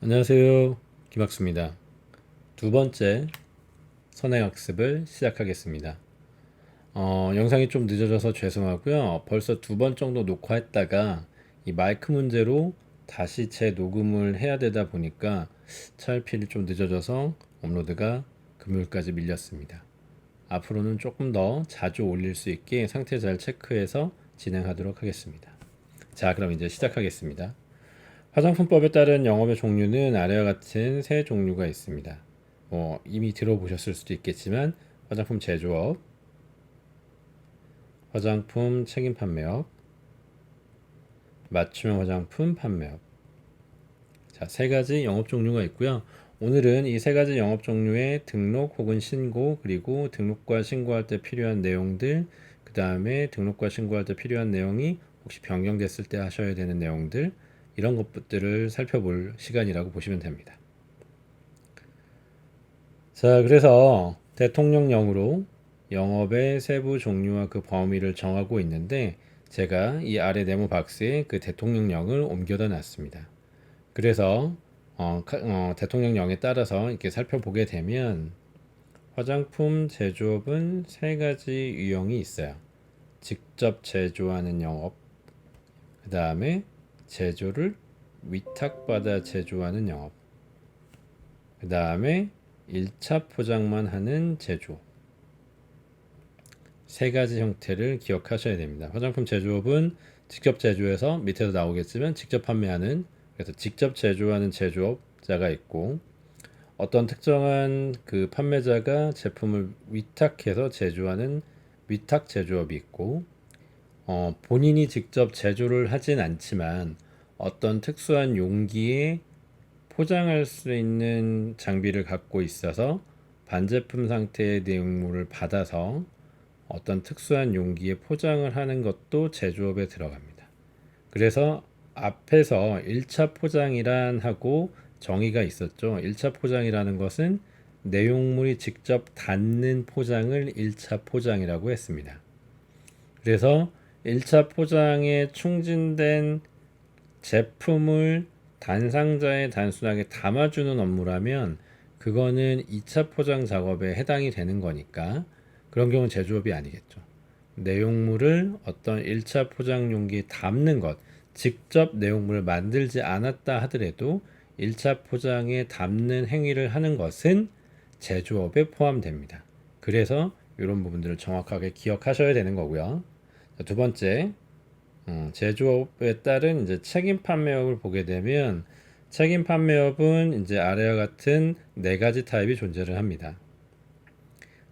안녕하세요. 김학수입니다. 두 번째 선행학습을 시작하겠습니다. 영상이 좀 늦어져서 죄송하고요. 벌써 두 번 정도 녹화했다가 이 마이크 문제로 다시 재녹음을 해야 되다 보니까 차일피일이 좀 늦어져서 업로드가 금요일까지 밀렸습니다. 앞으로는 조금 더 자주 올릴 수 있게 상태 잘 체크해서 진행하도록 하겠습니다. 자, 그럼 이제 시작하겠습니다. 화장품법에 따른 영업의 종류는 아래와 같은 세 종류가 있습니다. 이미 들어보셨을 수도 있겠지만 화장품 제조업, 화장품 책임 판매업, 맞춤형 화장품 판매업. 자, 세 가지 영업 종류가 있고요. 오늘은 이 세 가지 영업 종류의 등록 혹은 신고, 그리고 등록과 신고할 때 필요한 내용들, 그 다음에 등록과 신고할 때 필요한 내용이 혹시 변경됐을 때 하셔야 되는 내용들, 이런 것들을 살펴볼 시간이라고 보시면 됩니다. 자, 그래서 대통령령으로 영업의 세부 종류와 그 범위를 정하고 있는데 제가 이 아래 네모 박스에 그 대통령령을 옮겨다 놨습니다. 그래서 대통령령에 따라서 이렇게 살펴보게 되면 화장품 제조업은 세 가지 유형이 있어요. 직접 제조하는 영업, 그 다음에 제조를 위탁받아 제조하는 영업, 그 다음에 1차 포장만 하는 제조. 세 가지 형태를 기억하셔야 됩니다. 화장품 제조업은 직접 제조해서 밑에서 나오겠지만 직접 판매하는, 그래서 직접 제조하는 제조업자가 있고, 어떤 특정한 그 판매자가 제품을 위탁해서 제조하는 위탁 제조업이 있고, 본인이 직접 제조를 하진 않지만 어떤 특수한 용기에 포장할 수 있는 장비를 갖고 있어서 반제품 상태의 내용물을 받아서 어떤 특수한 용기에 포장을 하는 것도 제조업에 들어갑니다. 그래서 앞에서 1차 포장이란 하고 정의가 있었죠. 1차 포장이라는 것은 내용물이 직접 닿는 포장을 1차 포장이라고 했습니다. 그래서 1차 포장에 충진된 제품을 단상자에 단순하게 담아주는 업무라면 그거는 2차 포장 작업에 해당이 되는 거니까 그런 경우는 제조업이 아니겠죠. 내용물을 어떤 1차 포장 용기에 담는 것, 직접 내용물을 만들지 않았다 하더라도 1차 포장에 담는 행위를 하는 것은 제조업에 포함됩니다. 그래서 이런 부분들을 정확하게 기억하셔야 되는 거고요. 두 번째, 제조업에 따른 이제 책임 판매업을 보게 되면 책임 판매업은 이제 아래와 같은 네 가지 타입이 존재를 합니다.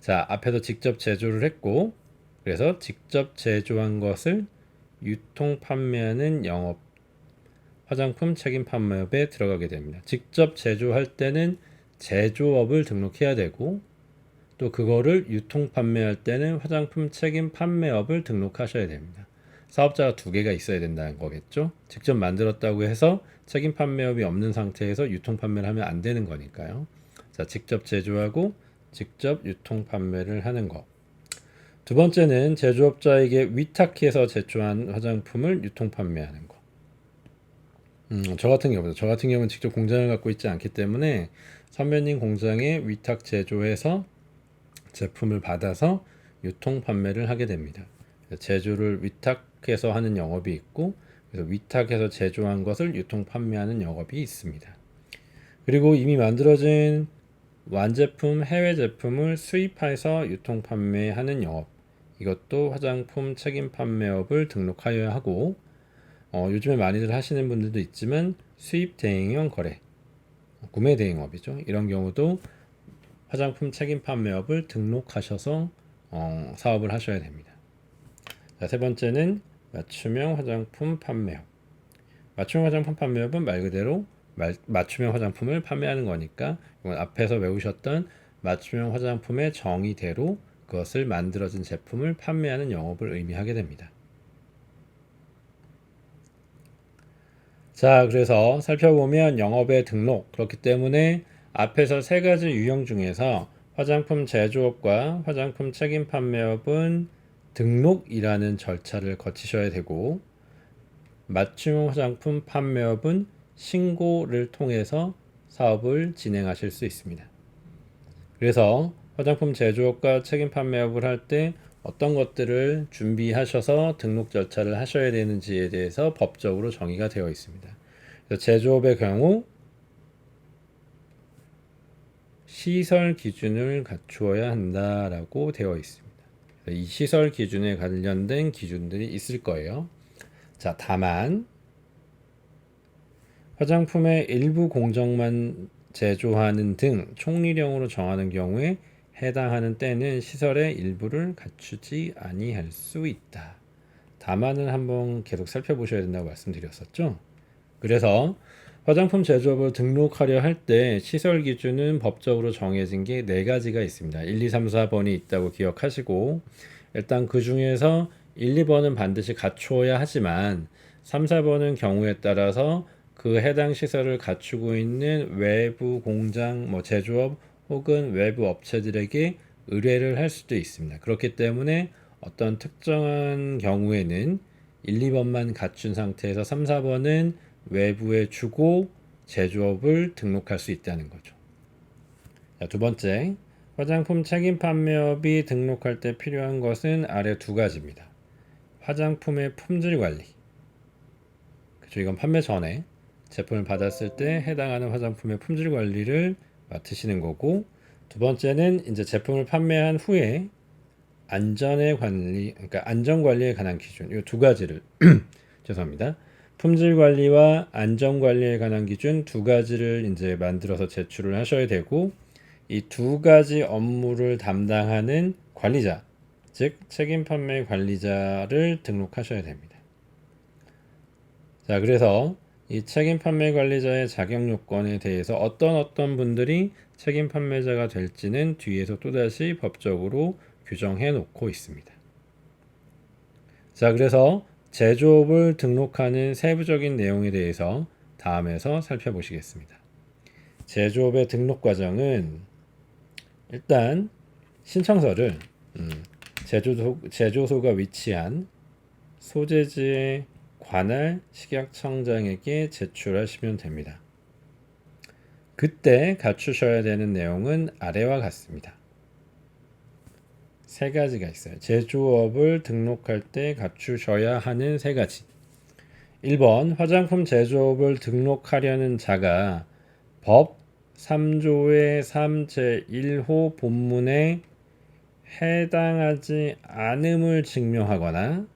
자, 앞에서 직접 제조를 했고, 그래서 직접 제조한 것을 유통 판매하는 영업, 화장품 책임 판매업에 들어가게 됩니다. 직접 제조할 때는 제조업을 등록해야 되고, 또 그거를 유통 판매할 때는 화장품 책임 판매업을 등록하셔야 됩니다. 사업자가 두 개가 있어야 된다는 거겠죠. 직접 만들었다고 해서 책임 판매업이 없는 상태에서 유통 판매를 하면 안 되는 거니까요. 자, 직접 제조하고 직접 유통 판매를 하는 거. 두 번째는 제조업자에게 위탁해서 제조한 화장품을 유통 판매하는 거. 저 같은 경우는 직접 공장을 갖고 있지 않기 때문에 선배님 공장에 위탁 제조해서 제품을 받아서 유통 판매를 하게 됩니다. 제조를 위탁해서 하는 영업이 있고, 그래서 위탁해서 제조한 것을 유통 판매하는 영업이 있습니다. 그리고 이미 만들어진 완제품, 해외 제품을 수입해서 유통 판매하는 영업, 이것도 화장품 책임 판매업을 등록하여야 하고, 요즘에 많이들 하시는 분들도 있지만 수입 대행형 거래, 구매 대행업이죠. 이런 경우도 화장품 책임 판매업을 등록하셔서 사업을 하셔야 됩니다. 자, 세 번째는 맞춤형 화장품 판매업. 맞춤형 화장품 판매업은 말 그대로 맞춤형 화장품을 판매하는 거니까 이건 앞에서 외우셨던 맞춤형 화장품의 정의대로 그것을 만들어진 제품을 판매하는 영업을 의미하게 됩니다. 자, 그래서 살펴보면 영업의 등록, 그렇기 때문에 앞에서 세 가지 유형 중에서 화장품 제조업과 화장품 책임 판매업은 등록이라는 절차를 거치셔야 되고, 맞춤 화장품 판매업은 신고를 통해서 사업을 진행하실 수 있습니다. 그래서 화장품 제조업과 책임 판매업을 할 때 어떤 것들을 준비하셔서 등록 절차를 하셔야 되는지에 대해서 법적으로 정의가 되어 있습니다. 그래서 제조업의 경우 시설 기준을 갖추어야 한다라고 되어 있습니다. 이 시설 기준에 관련된 기준들이 있을 거예요. 자, 다만 화장품의 일부 공정만 제조하는 등 총리령으로 정하는 경우에 해당하는 때는 시설의 일부를 갖추지 아니할 수 있다. 다만은 한번 계속 살펴보셔야 된다고 말씀드렸었죠. 그래서 화장품 제조업을 등록하려 할 때 시설 기준은 법적으로 정해진 게 4가지가 있습니다. 1, 2, 3, 4번이 있다고 기억하시고 일단 그 중에서 1, 2번은 반드시 갖추어야 하지만 3, 4번은 경우에 따라서 그 해당 시설을 갖추고 있는 외부 공장, 제조업 혹은 외부 업체들에게 의뢰를 할 수도 있습니다. 그렇기 때문에 어떤 특정한 경우에는 1, 2번만 갖춘 상태에서 3, 4번은 외부에 주고 제조업을 등록할 수 있다는 거죠. 자, 두 번째, 화장품 책임 판매업이 등록할 때 필요한 것은 아래 2가지입니다. 화장품의 품질 관리. 그렇죠. 이건 판매 전에 제품을 받았을 때 해당하는 화장품의 품질 관리를 맡으시는 거고, 두 번째는 이제 제품을 판매한 후에 안전의 관리, 그러니까 안전 관리에 관한 기준, 이 2가지를 죄송합니다. 품질 관리와 안전 관리에 관한 기준 2가지를 이제 만들어서 제출을 하셔야 되고, 이 2가지 업무를 담당하는 관리자, 즉 책임 판매 관리자를 등록하셔야 됩니다. 자, 그래서 이 책임 판매 관리자의 자격 요건에 대해서 어떤 분들이 책임 판매자가 될지는 뒤에서 또다시 법적으로 규정해 놓고 있습니다. 자, 그래서 제조업을 등록하는 세부적인 내용에 대해서 다음에서 살펴보시겠습니다. 제조업의 등록 과정은 일단 신청서를 제조소가 위치한 소재지의 관할 식약청장에게 제출하시면 됩니다. 그때 갖추셔야 되는 내용은 아래와 같습니다. 3가지가 있어요. 제조업을 등록할 때 갖추셔야 하는 3가지. 1번, 화장품 제조업을 등록하려는 자가 법 3조의 3 제1호 본문에 해당하지 않음을 증명하거나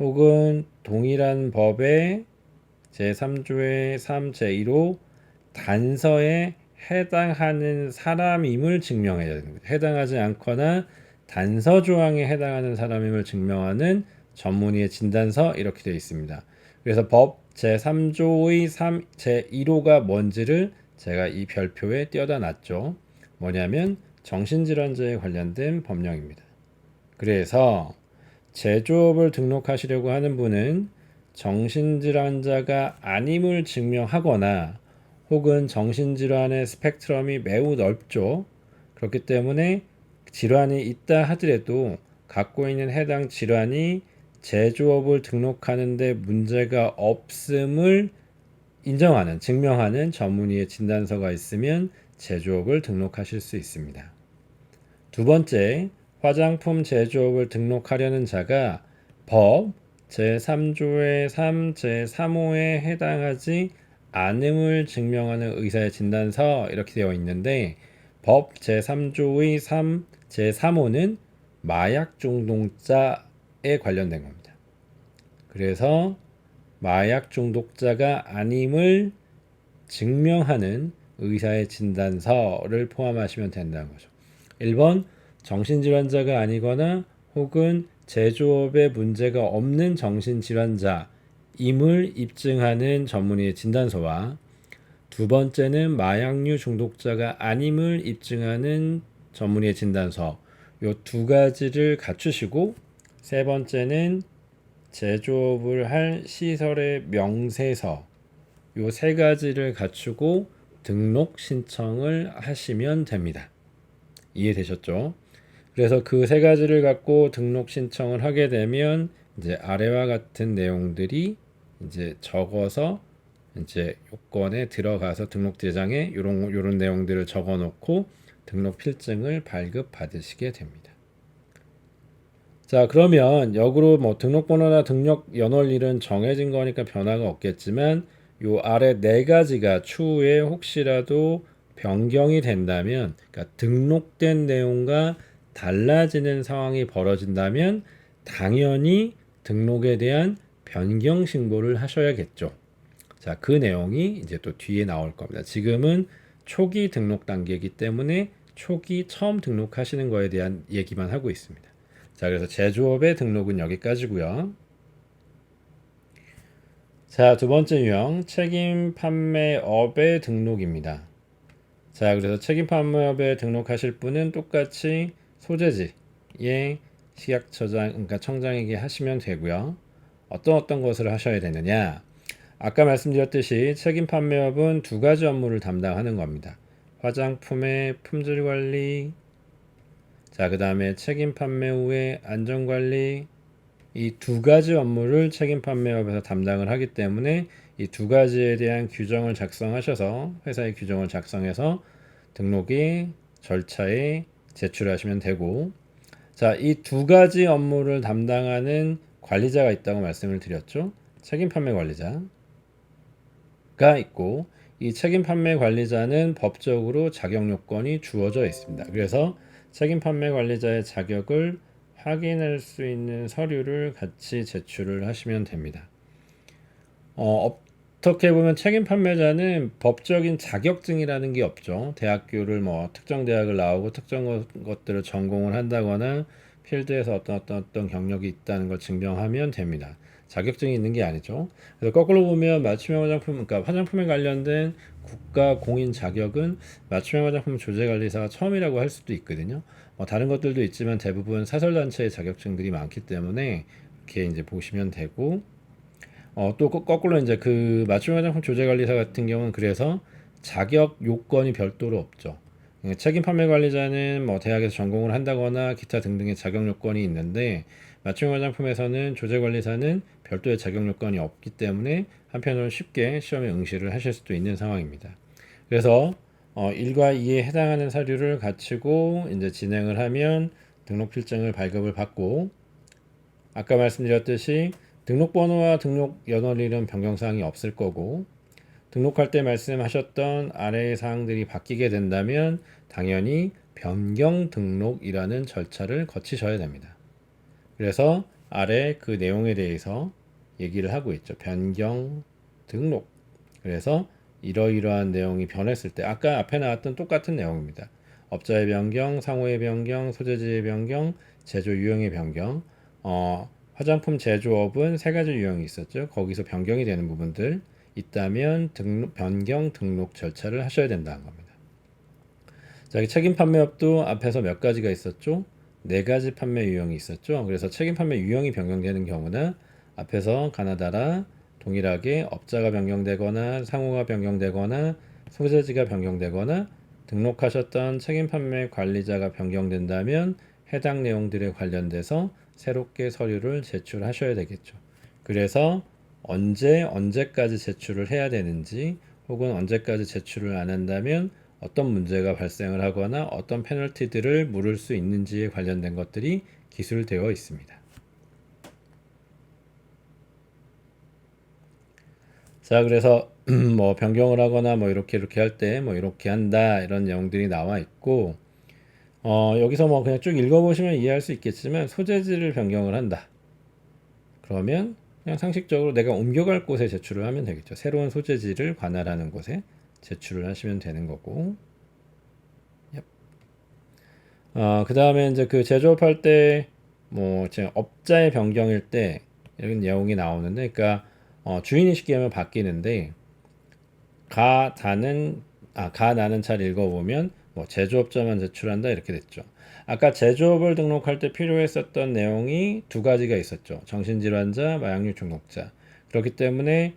혹은 동일한 법의 제3조의 3 제1호 단서에 해당하는 사람임을 증명해야 됩니다. 해당하지 않거나 단서 조항에 해당하는 사람임을 증명하는 전문의의 진단서 이렇게 되어 있습니다. 그래서 법 제3조의 3 제1호가 뭔지를 제가 이 별표에 띄어다 놨죠. 뭐냐면 정신질환자에 관련된 법령입니다. 그래서 제조업을 등록하시려고 하는 분은 정신질환자가 아님을 증명하거나 혹은 정신질환의 스펙트럼이 매우 넓죠. 그렇기 때문에 질환이 있다 하더라도 갖고 있는 해당 질환이 제조업을 등록하는데 문제가 없음을 인정하는, 증명하는 전문의의 진단서가 있으면 제조업을 등록하실 수 있습니다. 두 번째, 화장품 제조업을 등록하려는 자가 법 제3조의 3 제3호에 해당하지 않음을 증명하는 의사의 진단서 이렇게 되어 있는데 법 제3조의 3 제3호는 마약 중독자에 관련된 겁니다. 그래서 마약 중독자가 아님을 증명하는 의사의 진단서를 포함하시면 된다는 거죠. 1번 정신질환자가 아니거나 혹은 제조업에 문제가 없는 정신질환자임을 입증하는 전문의의 진단서와 두 번째는 마약류 중독자가 아님을 입증하는 전문의의 진단서 이 2가지를 갖추시고 세 번째는 제조업을 할 시설의 명세서 이 3가지를 갖추고 등록 신청을 하시면 됩니다. 이해되셨죠? 그래서 그 3가지를 갖고 등록 신청을 하게 되면 이제 아래와 같은 내용들이 이제 적어서 이제 요건에 들어가서 등록 대장에 요런 내용들을 적어 놓고 등록 필증을 발급받으시게 됩니다. 자, 그러면 역으로 뭐 등록번호나 등록 연월일은 정해진 거니까 변화가 없겠지만 요 아래 네 가지가 추후에 혹시라도 변경이 된다면, 그러니까 등록된 내용과 달라지는 상황이 벌어진다면 당연히 등록에 대한 변경 신고를 하셔야겠죠. 자, 그 내용이 이제 또 뒤에 나올 겁니다. 지금은 초기 등록 단계이기 때문에 초기 처음 등록하시는 거에 대한 얘기만 하고 있습니다. 자, 그래서 제조업의 등록은 여기까지고요. 자, 두 번째 유형 책임 판매업의 등록입니다. 자, 그래서 책임 판매업에 등록하실 분은 똑같이 소재지의 식약처장, 그러니까 청장에게 하시면 되고요. 어떤 것을 하셔야 되느냐? 아까 말씀드렸듯이 책임 판매업은 두 가지 업무를 담당하는 겁니다. 화장품의 품질 관리, 자, 그 다음에 책임 판매 후의 안전 관리, 이 두 가지 업무를 책임 판매업에서 담당을 하기 때문에 이 두 가지에 대한 규정을 작성하셔서 회사의 규정을 작성해서 등록이 절차에 제출하시면 되고, 자, 이 두 가지 업무를 담당하는 관리자가 있다고 말씀을 드렸죠. 책임 판매 관리자가 있고, 이 책임 판매 관리자는 법적으로 자격 요건이 주어져 있습니다. 그래서 책임 판매 관리자의 자격을 확인할 수 있는 서류를 같이 제출을 하시면 됩니다. 어떻게 보면 책임 판매자는 법적인 자격증이라는 게 없죠. 대학교를 뭐 특정 대학을 나오고 특정 것들을 전공을 한다거나 필드에서 어떤 경력이 있다는 걸 증명하면 됩니다. 자격증이 있는 게 아니죠. 그래서 거꾸로 보면 맞춤형 화장품, 그러니까 화장품에 관련된 국가 공인 자격은 맞춤형 화장품 조제관리사가 처음이라고 할 수도 있거든요. 다른 것들도 있지만 대부분 사설단체의 자격증들이 많기 때문에 이렇게 이제 보시면 되고, 또 거꾸로 이제 그 맞춤 화장품 조제관리사 같은 경우는 그래서 자격 요건이 별도로 없죠. 책임 판매 관리자는 뭐 대학에서 전공을 한다거나 기타 등등의 자격 요건이 있는데, 맞춤 화장품에서는 조제관리사는 별도의 자격 요건이 없기 때문에 한편으로는 쉽게 시험에 응시를 하실 수도 있는 상황입니다. 그래서 1과 2에 해당하는 서류를 갖추고 이제 진행을 하면 등록 필증을 발급을 받고, 아까 말씀드렸듯이 등록번호와 등록 연월일은 변경사항이 없을 거고, 등록할 때 말씀하셨던 아래의 사항들이 바뀌게 된다면 당연히 변경 등록이라는 절차를 거치셔야 됩니다. 그래서 아래 그 내용에 대해서 얘기를 하고 있죠. 변경 등록. 그래서 이러이러한 내용이 변했을 때 아까 앞에 나왔던 똑같은 내용입니다. 업자의 변경, 상호의 변경, 소재지의 변경, 제조 유형의 변경. 화장품 제조업은 세 가지 유형이 있었죠. 거기서 변경이 되는 부분들 있다면 변경 등록 절차를 하셔야 된다는 겁니다. 자, 책임 판매업도 앞에서 몇 가지가 있었죠? 네 가지 판매 유형이 있었죠. 그래서 책임 판매 유형이 변경되는 경우는 앞에서 가나다라 동일하게 업자가 변경되거나 상호가 변경되거나 소재지가 변경되거나 등록하셨던 책임 판매 관리자가 변경된다면 해당 내용들에 관련돼서 새롭게 서류를 제출하셔야 되겠죠. 그래서 언제까지 제출을 해야 되는지, 혹은 언제까지 제출을 안 한다면 어떤 문제가 발생을 하거나 어떤 페널티들을 물을 수 있는지에 관련된 것들이 기술되어 있습니다. 자, 그래서 뭐 변경을 하거나 뭐 이렇게 할 때 뭐 이렇게 한다 이런 내용들이 나와 있고, 여기서 뭐 그냥 쭉 읽어보시면 이해할 수 있겠지만 소재지를 변경을 한다. 그러면 그냥 상식적으로 내가 옮겨갈 곳에 제출을 하면 되겠죠. 새로운 소재지를 관할하는 곳에 제출을 하시면 되는 거고. 그 다음에 이제 그 제조업할 때, 뭐, 업자의 변경일 때, 이런 내용이 나오는데, 그러니까, 주인이 쉽게 하면 바뀌는데, 나는 잘 읽어보면, 뭐, 제조업자만 제출한다, 이렇게 됐죠. 아까 제조업을 등록할 때 필요했었던 내용이 두 가지가 있었죠. 정신질환자, 마약류 중독자. 그렇기 때문에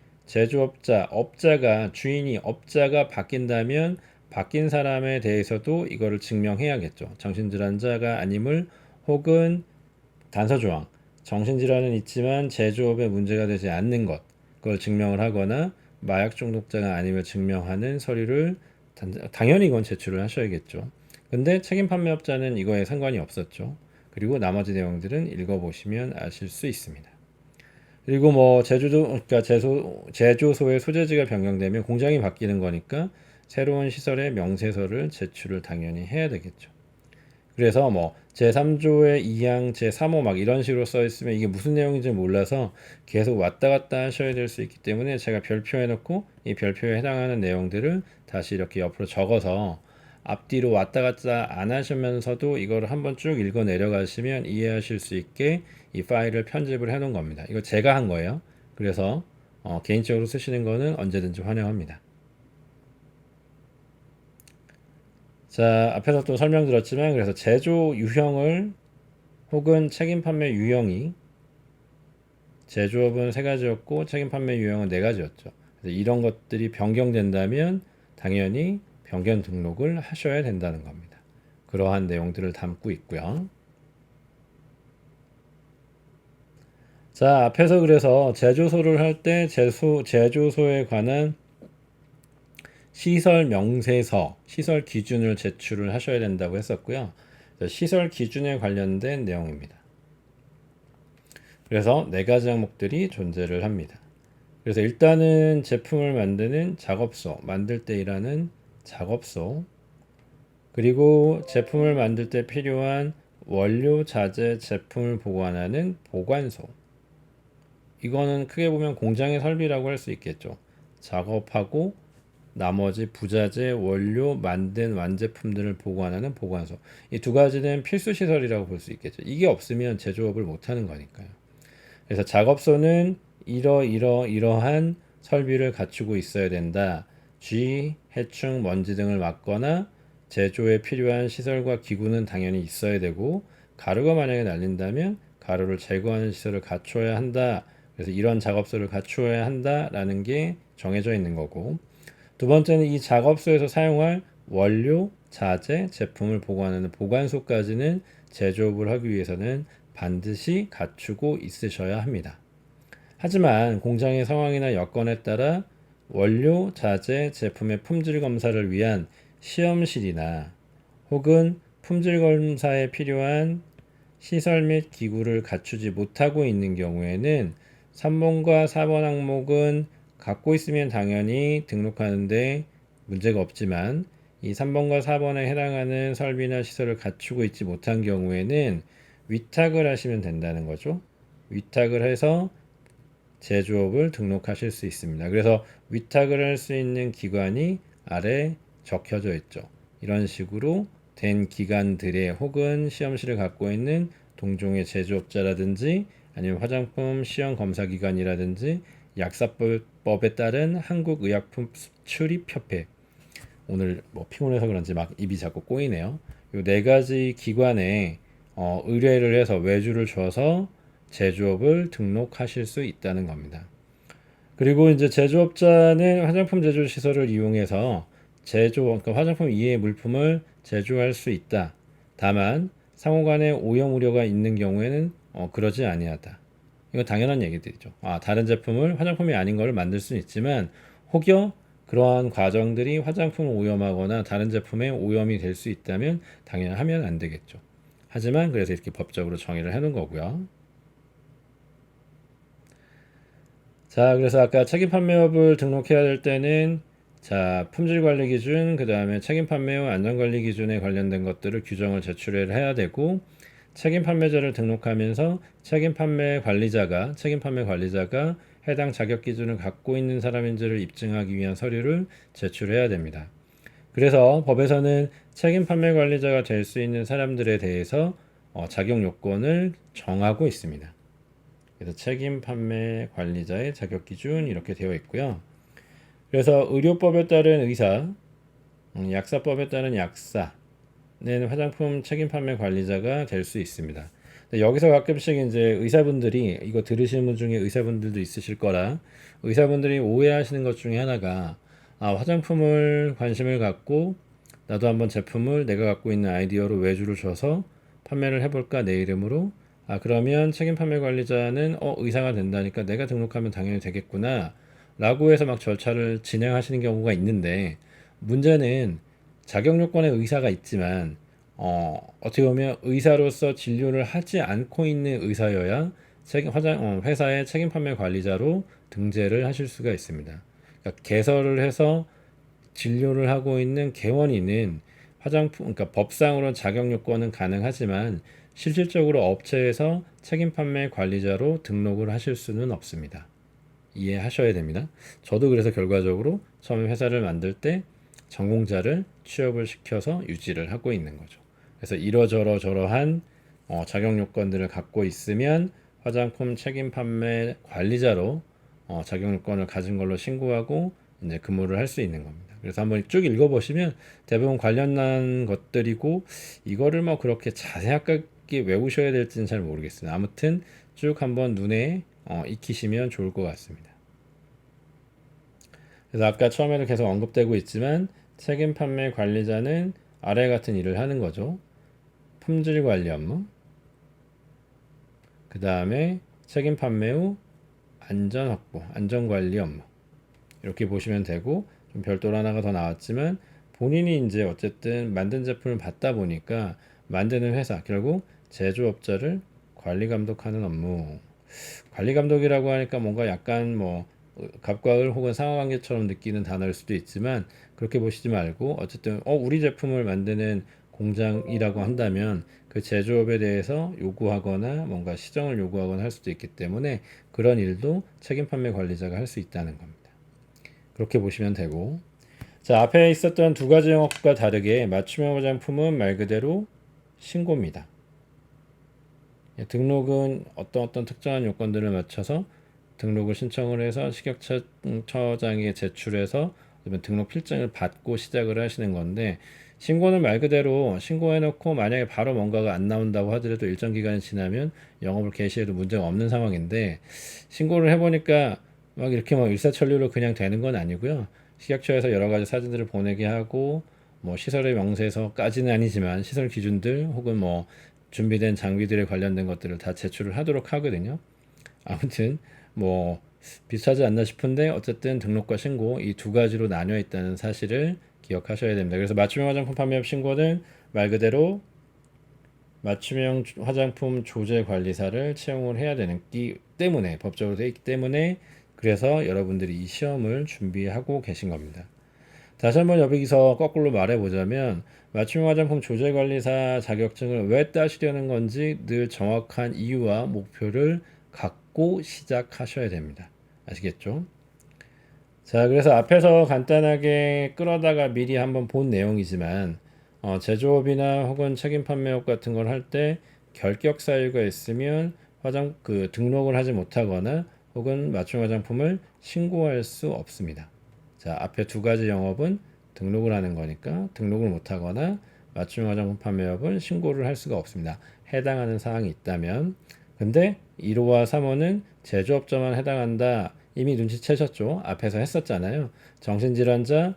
주인이 업자가 바뀐다면 바뀐 사람에 대해서도 이거를 증명해야겠죠. 정신질환자가 아님을, 혹은 단서조항, 정신질환은 있지만 제조업에 문제가 되지 않는 것, 그걸 증명을 하거나, 마약 중독자가 아님을 증명하는 서류를 당연히 이건 제출을 하셔야겠죠. 근데 책임 판매업자는 이거에 상관이 없었죠. 그리고 나머지 내용들은 읽어보시면 아실 수 있습니다. 그리고 뭐 그러니까 제조소의 소재지가 변경되면 공장이 바뀌는 거니까 새로운 시설의 명세서를 제출을 당연히 해야 되겠죠. 그래서 뭐 제3조의 2항 제3호 막 이런 식으로 써 있으면 이게 무슨 내용인지 몰라서 계속 왔다 갔다 하셔야 될 수 있기 때문에 제가 별표해 놓고 이 별표에 해당하는 내용들을 다시 이렇게 옆으로 적어서 앞뒤로 왔다 갔다 안 하시면서도 이거를 한번 쭉 읽어 내려가시면 이해하실 수 있게 이 파일을 편집을 해 놓은 겁니다. 이거 제가 한 거예요. 그래서 개인적으로 쓰시는 거는 언제든지 환영합니다. 자, 앞에서 또 설명드렸지만 그래서 제조 유형을 혹은 책임 판매 유형이 제조업은 세 가지였고 책임 판매 유형은 네 가지였죠. 그래서 이런 것들이 변경된다면 당연히 변경 등록을 하셔야 된다는 겁니다. 그러한 내용들을 담고 있고요. 자, 앞에서 그래서 제조소를 할 때 제조소에 관한 시설 명세서, 시설 기준을 제출을 하셔야 된다고 했었고요. 시설 기준에 관련된 내용입니다. 그래서 네 가지 항목들이 존재를 합니다. 그래서 일단은 제품을 만드는 작업소, 만들 때 일하는 작업소, 그리고 제품을 만들 때 필요한 원료, 자재, 제품을 보관하는 보관소. 이거는 크게 보면 공장의 설비라고 할 수 있겠죠. 작업하고 나머지 부자재, 원료, 만든 완제품들을 보관하는 보관소. 이 두 가지는 필수 시설이라고 볼 수 있겠죠. 이게 없으면 제조업을 못 하는 거니까요. 그래서 작업소는 이러한 설비를 갖추고 있어야 된다. 쥐, 해충, 먼지 등을 막거나 제조에 필요한 시설과 기구는 당연히 있어야 되고 가루가 만약에 날린다면 가루를 제거하는 시설을 갖춰야 한다. 그래서 이런 작업소를 갖추어야 한다라는 게 정해져 있는 거고, 두 번째는 이 작업소에서 사용할 원료, 자재, 제품을 보관하는 보관소까지는 제조업을 하기 위해서는 반드시 갖추고 있으셔야 합니다. 하지만 공장의 상황이나 여건에 따라 원료, 자재, 제품의 품질 검사를 위한 시험실이나 혹은 품질 검사에 필요한 시설 및 기구를 갖추지 못하고 있는 경우에는 3번과 4번 항목은 갖고 있으면 당연히 등록하는데 문제가 없지만 이 3번과 4번에 해당하는 설비나 시설을 갖추고 있지 못한 경우에는 위탁을 하시면 된다는 거죠. 위탁을 해서 제조업을 등록하실 수 있습니다. 그래서 위탁을 할 수 있는 기관이 아래 적혀져 있죠. 이런 식으로 된 기관들의 혹은 시험실을 갖고 있는 동종의 제조업자라든지 아니면 화장품 시험 검사 기관이라든지 약사법에 따른 한국의약품 수출입협회, 오늘 뭐 피곤해서 그런지 막 입이 자꾸 꼬이네요. 이 네 가지 기관에 의뢰를 해서 외주를 줘서 제조업을 등록하실 수 있다는 겁니다. 그리고 이제 제조업자는 화장품 제조 시설을 이용해서 그러니까 화장품 이외의 물품을 제조할 수 있다. 다만 상호간에 오염 우려가 있는 경우에는 그러지 아니하다. 이거 당연한 얘기들이죠. 다른 제품을 화장품이 아닌 걸 만들 수는 있지만 혹여 그러한 과정들이 화장품을 오염하거나 다른 제품에 오염이 될 수 있다면 당연히 하면 안 되겠죠. 하지만 그래서 이렇게 법적으로 정의를 해놓은 거고요. 자, 그래서 아까 책임 판매업을 등록해야 될 때는 자, 품질 관리 기준, 그 다음에 책임 판매업 안전 관리 기준에 관련된 것들을 규정을 제출을 해야 되고, 책임 판매자를 등록하면서 책임 판매 관리자가 해당 자격 기준을 갖고 있는 사람인지를 입증하기 위한 서류를 제출해야 됩니다. 그래서 법에서는 책임 판매 관리자가 될 수 있는 사람들에 대해서 자격 요건을 정하고 있습니다. 그래서 책임 판매 관리자의 자격 기준 이렇게 되어 있고요. 그래서 의료법에 따른 의사, 약사법에 따른 약사는 화장품 책임 판매 관리자가 될 수 있습니다. 여기서 가끔씩 이제 의사분들이 이거 들으시는 분 중에 의사분들도 있으실 거라 의사분들이 오해하시는 것 중에 하나가 화장품을 관심을 갖고 나도 한번 제품을 내가 갖고 있는 아이디어로 외주를 줘서 판매를 해볼까 내 이름으로 그러면 책임 판매 관리자는 의사가 된다니까 내가 등록하면 당연히 되겠구나 라고 해서 막 절차를 진행하시는 경우가 있는데, 문제는 자격 요건에 의사가 있지만 어떻게 보면 의사로서 진료를 하지 않고 있는 의사여야 회사의 책임 판매 관리자로 등재를 하실 수가 있습니다. 그러니까 개설을 해서 진료를 하고 있는 개원인은 그러니까 법상으로 자격 요건은 가능하지만 실질적으로 업체에서 책임 판매 관리자로 등록을 하실 수는 없습니다. 이해하셔야 됩니다. 저도 그래서 결과적으로 처음에 회사를 만들 때 전공자를 취업을 시켜서 유지를 하고 있는 거죠. 그래서 이러저러한 자격 요건들을 갖고 있으면 화장품 책임 판매 관리자로 자격 요건을 가진 걸로 신고하고 이제 근무를 할 수 있는 겁니다. 그래서 한번 쭉 읽어보시면 대부분 관련한 것들이고, 이거를 뭐 그렇게 자세하게 외우셔야 될지는 잘 모르겠어요. 아무튼 쭉 한번 눈에 익히시면 좋을 것 같습니다. 그래서 아까 처음에도 계속 언급되고 있지만 책임 판매 관리자는 아래 같은 일을 하는 거죠. 품질 관리 업무, 그 다음에 책임 판매 후 안전 확보, 안전 관리 업무, 이렇게 보시면 되고, 좀 별도로 하나가 더 나왔지만 본인이 이제 어쨌든 만든 제품을 받다 보니까 만드는 회사, 결국 제조업자를 관리 감독하는 업무. 관리 감독이라고 하니까 뭔가 약간 뭐 갑과 을 혹은 상하관계처럼 느끼는 단어일 수도 있지만, 그렇게 보시지 말고 어쨌든 우리 제품을 만드는 공장이라고 한다면 그 제조업에 대해서 요구하거나 뭔가 시정을 요구하거나 할 수도 있기 때문에 그런 일도 책임 판매 관리자가 할 수 있다는 겁니다. 그렇게 보시면 되고, 자, 앞에 있었던 두 가지 영업과 다르게 맞춤형 화장품은 말 그대로 신고입니다. 등록은 어떤 특정한 요건들을 맞춰서 등록을 신청을 해서 식약처장에 제출해서 등록 필증을 받고 시작을 하시는 건데, 신고는 말 그대로 신고해놓고 만약에 바로 뭔가가 안 나온다고 하더라도 일정 기간이 지나면 영업을 개시해도 문제가 없는 상황인데, 신고를 해보니까 막 이렇게 뭐 일사천리로 그냥 되는 건 아니고요. 식약처에서 여러 가지 사진들을 보내게 하고, 뭐 시설의 명세서까지는 아니지만 시설 기준들 혹은 뭐 준비된 장비들에 관련된 것들을 다 제출을 하도록 하거든요. 아무튼 뭐 비슷하지 않나 싶은데, 어쨌든 등록과 신고 이 두 가지로 나뉘어 있다는 사실을 기억하셔야 됩니다. 그래서 맞춤형 화장품 판매업 신고는 말 그대로 맞춤형 화장품 조제 관리사를 채용을 해야 되기 때문에, 법적으로 되어 있기 때문에, 그래서 여러분들이 이 시험을 준비하고 계신 겁니다. 다시 한번 여기서 거꾸로 말해보자면, 맞춤형 화장품 조제관리사 자격증을 왜 따시려는 건지 늘 정확한 이유와 목표를 갖고 시작하셔야 됩니다. 아시겠죠? 자, 그래서 앞에서 간단하게 끌어다가 미리 한번 본 내용이지만, 제조업이나 혹은 책임 판매업 같은 걸 할 때 결격 사유가 있으면 등록을 하지 못하거나 혹은 맞춤 화장품을 신고할 수 없습니다. 자, 앞에 두 가지 영업은 등록을 하는 거니까 등록을 못하거나 맞춤 화장품 판매업은 신고를 할 수가 없습니다. 해당하는 사항이 있다면. 근데 1호와 3호는 제조업자만 해당한다. 이미 눈치채셨죠? 앞에서 했었잖아요. 정신질환자,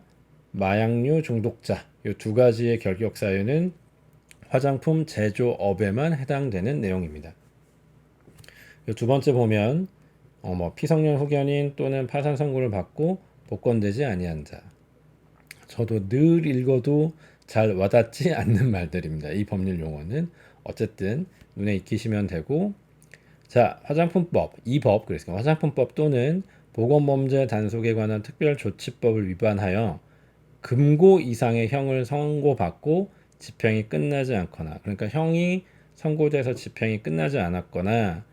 마약류 중독자, 이 두 가지의 결격 사유는 화장품 제조업에만 해당되는 내용입니다. 두 번째 보면 피성년 후견인 또는 파산 선고를 받고 복권되지 아니한 자. 저도 늘 읽어도 잘 와닿지 않는 말들입니다. 이 법률 용어는 어쨌든 눈에 익히시면 되고, 자, 화장품법, 이 법, 그래서 화장품법 또는 보건범죄 단속에 관한 특별조치법을 위반하여 금고 이상의 형을 선고받고 집행이 끝나지 않거나, 그러니까 형이 선고돼서 집행이 끝나지 않았거나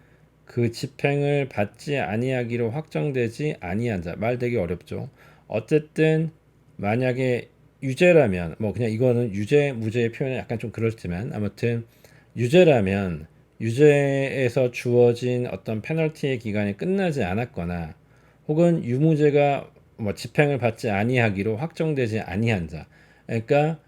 그 집행을 받지 아니하기로 확정되지 아니한 자. 말 되게 어렵죠. 어쨌든 만약에 유죄라면, 뭐 그냥 이거는 유죄 무죄의 표현은 약간 좀 그렇지만, 아무튼 유죄라면 유죄에서 주어진 어떤 페널티의 기간이 끝나지 않았거나 혹은 유무죄가 뭐 집행을 받지 아니하기로 확정되지 아니한 자. 그러니까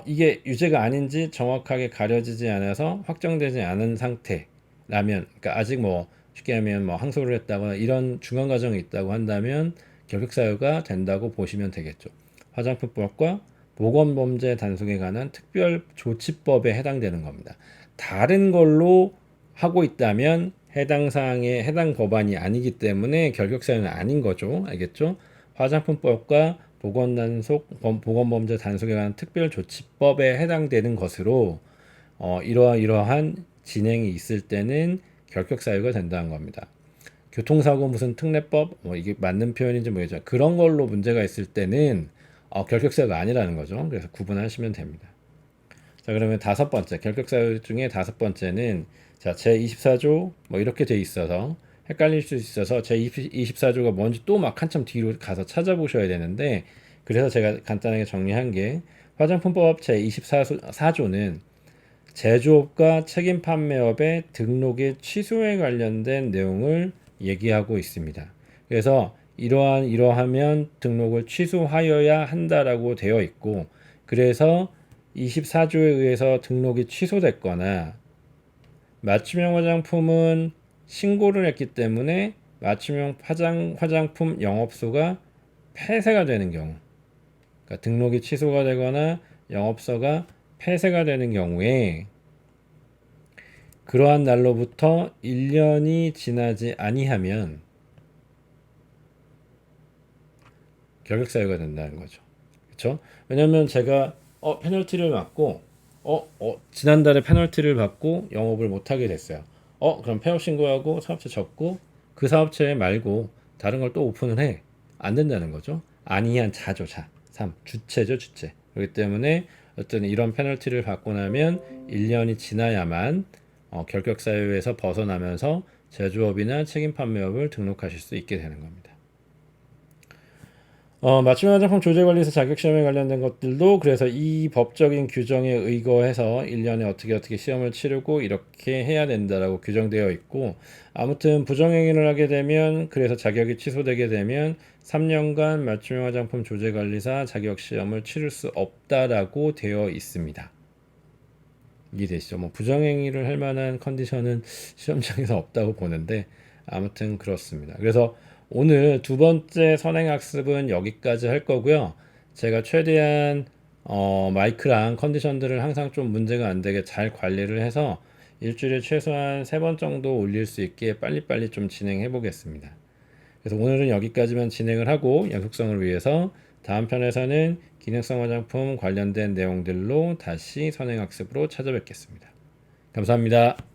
이게 유죄가 아닌지 정확하게 가려지지 않아서 확정되지 않은 상태라면, 그러니까 아직 뭐 쉽게 하면 뭐 항소를 했다거나 이런 중간 과정이 있다고 한다면 결격 사유가 된다고 보시면 되겠죠. 화장품법과 보건범죄 단속에 관한 특별조치법에 해당되는 겁니다. 다른 걸로 하고 있다면 해당 사항의 해당 법안이 아니기 때문에 결격 사유는 아닌 거죠. 알겠죠? 화장품법과 보건범죄 단속에 관한 특별조치법에 해당되는 것으로 이러한 진행이 있을 때는 결격 사유가 된다는 겁니다. 교통사고 무슨 특례법 이게 맞는 표현인지 모르겠지만 그런 걸로 문제가 있을 때는 결격 사유가 아니라는 거죠. 그래서 구분하시면 됩니다. 자, 그러면 다섯 번째 결격 사유 중에 다섯 번째는 자, 제24조 이렇게 돼 있어서 헷갈릴 수 있어서 제24조가 뭔지 또 막 한참 뒤로 가서 찾아보셔야 되는데 그래서 제가 간단하게 정리한 게 화장품법 제24조는 제조업과 책임 판매업의 등록의 취소에 관련된 내용을 얘기하고 있습니다. 그래서 이러하면 등록을 취소하여야 한다라고 되어 있고 그래서 24조에 의해서 등록이 취소됐거나 맞춤형 화장품은 신고를 했기 때문에 맞춤형 화장품 영업소가 폐쇄가 되는 경우 그러니까 등록이 취소가 되거나 영업소가 폐쇄가 되는 경우에 그러한 날로부터 1년이 지나지 아니하면 결격 사유가 된다는 거죠. 그렇죠? 왜냐면 제가 페널티를 맞고 지난달에 페널티를 받고 영업을 못 하게 됐어요. 그럼 폐업 신고하고 사업체 접고 그 사업체 말고 다른 걸 또 오픈을 해. 안 된다는 거죠. 아니한 자죠, 자. 3. 주체죠, 주체. 그렇기 때문에 어떤 이런 페널티를 받고 나면 1년이 지나야만 결격 사유에서 벗어나면서 제조업이나 책임 판매업을 등록하실 수 있게 되는 겁니다. 맞춤형 화장품 조제관리사 자격시험에 관련된 것들도 그래서 이 법적인 규정에 의거해서 1년에 어떻게 시험을 치르고 이렇게 해야 된다라고 규정되어 있고 아무튼 부정행위를 하게 되면 그래서 자격이 취소되게 되면 3년간 맞춤형 화장품 조제관리사 자격시험을 치를 수 없다라고 되어 있습니다. 이해되시죠? 부정행위를 할 만한 컨디션은 시험장에서 없다고 보는데 아무튼 그렇습니다. 그래서 오늘 두 번째 선행학습은 여기까지 할 거고요. 제가 최대한 마이크랑 컨디션들을 항상 좀 문제가 안 되게 잘 관리를 해서 일주일에 최소한 3번 정도 올릴 수 있게 빨리빨리 좀 진행해 보겠습니다. 그래서 오늘은 여기까지만 진행을 하고 연속성을 위해서 다음 편에서는 기능성 화장품 관련된 내용들로 다시 선행학습으로 찾아뵙겠습니다. 감사합니다.